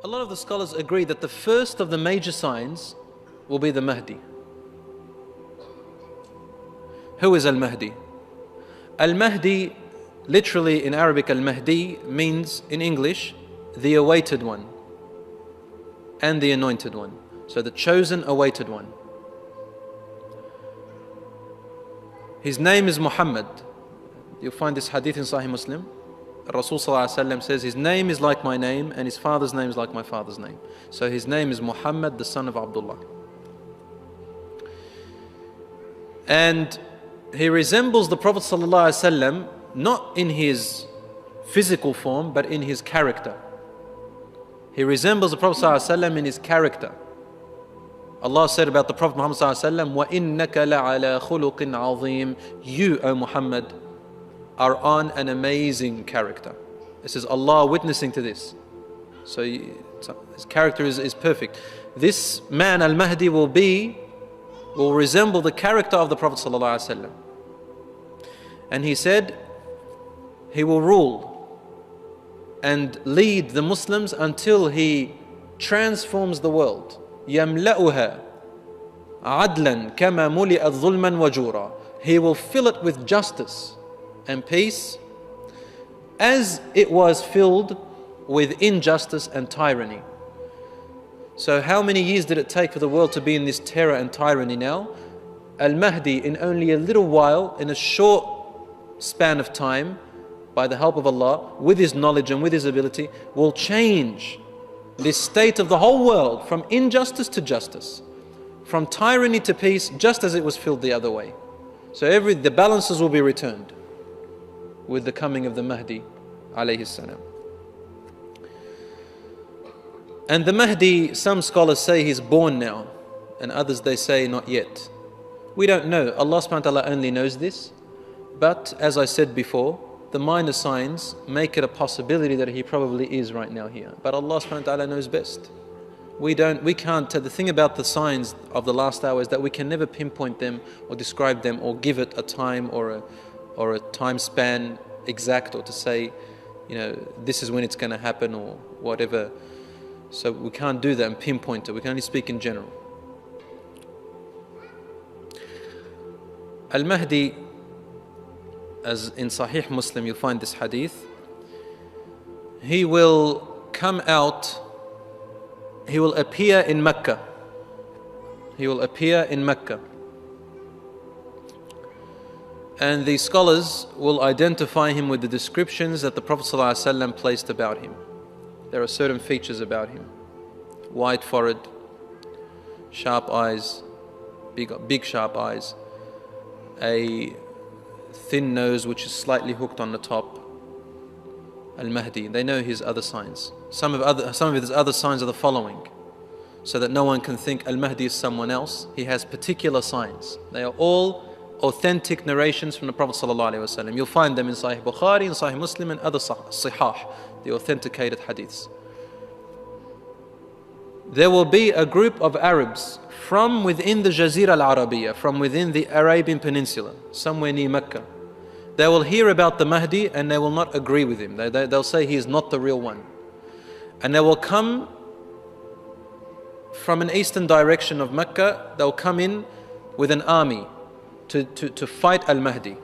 A lot of the scholars agree that the first of the major signs will be the Mahdi. Who is Al-Mahdi? Al-Mahdi, literally in Arabic, Al-Mahdi means in English, the awaited one and the anointed one. So the chosen awaited one. His name is Muhammad. You'll find this hadith in Sahih Muslim. Rasul says his name is like my name and his father's name is like my father's name. So his name is Muhammad, the son of Abdullah. And he resembles the Prophet ﷺ not in his physical form but in his character. He resembles the Prophet ﷺ in his character. Allah said about the Prophet Muhammad ﷺ, وَإِنَّكَ لَعَلَى خُلُقٍ عَظِيمٍ. You, O Muhammad, are on an amazing character. This is Allah witnessing to this. So his character is perfect. This man, Al-Mahdi, will resemble the character of the Prophet ﷺ. And he said, he will rule and lead the Muslims until he transforms the world. يَمْلَأُهَا عَدْلًا كَمَا مُلِئَتْ ظُلْمًا وَجُورًا. He will fill it with justice and peace as it was filled with injustice and tyranny. So how many years did it take for the world to be in this terror and tyranny now? Al-Mahdi, in only a little while, in a short span of time, by the help of Allah, with his knowledge and with his ability, will change this state of the whole world from injustice to justice, from tyranny to peace, just as it was filled the other way. So the balances will be returned with the coming of the Mahdi alayhi salam. And the Mahdi, some scholars say he's born now, and others they say not yet. We don't know. Allah subhanahu wa ta'ala only knows this. But as I said before, the minor signs make it a possibility that he probably is right now here. But Allah subhanahu wa ta'ala knows best. We can't. The thing about the signs of the last hour is that we can never pinpoint them or describe them or give it a time or a time span exact, or to say, this is when it's going to happen or whatever. So we can't do that and pinpoint it. We can only speak in general. Al-Mahdi, as in Sahih Muslim you'll find this hadith, he will come out, he will appear in Mecca. He will appear in Mecca. And the scholars will identify him with the descriptions that the Prophet ﷺ placed about him. There are certain features about him. Wide forehead, sharp eyes, big sharp eyes, a thin nose which is slightly hooked on the top. Al-Mahdi, they know his other signs. Some of his other signs are the following, so that no one can think Al-Mahdi is someone else. He has particular signs. They are all authentic narrations from the Prophet ﷺ. You'll find them in Sahih Bukhari, in Sahih Muslim and other Sihah, the authenticated hadiths. There will be a group of Arabs from within the Jazira al-Arabiya, from within the Arabian Peninsula, somewhere near Mecca. They will hear about the Mahdi and they will not agree with him. They'll say he is not the real one. And they will come from an eastern direction of Mecca. They'll come in with an army to fight Al-Mahdi.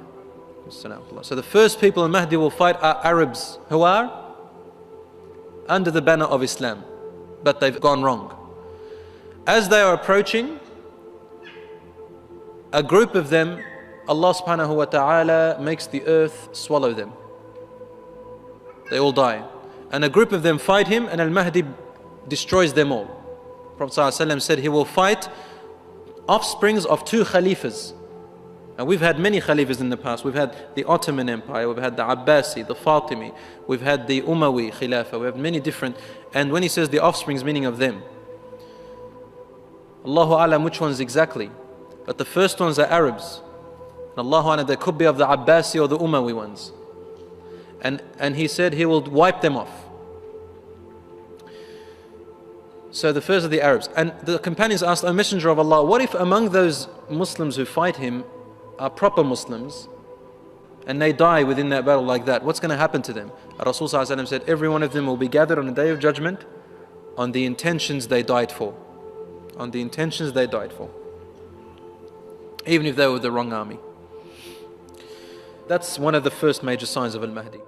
So the first people Al-Mahdi will fight are Arabs who are under the banner of Islam, but they've gone wrong. As they are approaching, a group of them, Allah subhanahu wa ta'ala makes the earth swallow them. They all die. And a group of them fight him, and Al-Mahdi destroys them all. Prophet ﷺ said he will fight offsprings of 2 Khalifas. And we've had many Khalifas in the past. We've had the Ottoman Empire, we've had the Abbasi, the Fatimi, we've had the Umayyad Khilafah, we have many different. And when he says the offsprings, meaning of them, Allahu A'lam which ones exactly. But the first ones are Arabs. And Allahu A'lam, they could be of the Abbasi or the Umayyad ones. And he said he will wipe them off. So the first are the Arabs. And the companions asked, O Messenger of Allah, what if among those Muslims who fight him are proper Muslims and they die within that battle like that? What's going to happen to them? Rasul ﷺ said, every one of them will be gathered on the Day of Judgment on the intentions they died for. On the intentions they died for. Even if they were the wrong army. That's one of the first major signs of Al-Mahdi.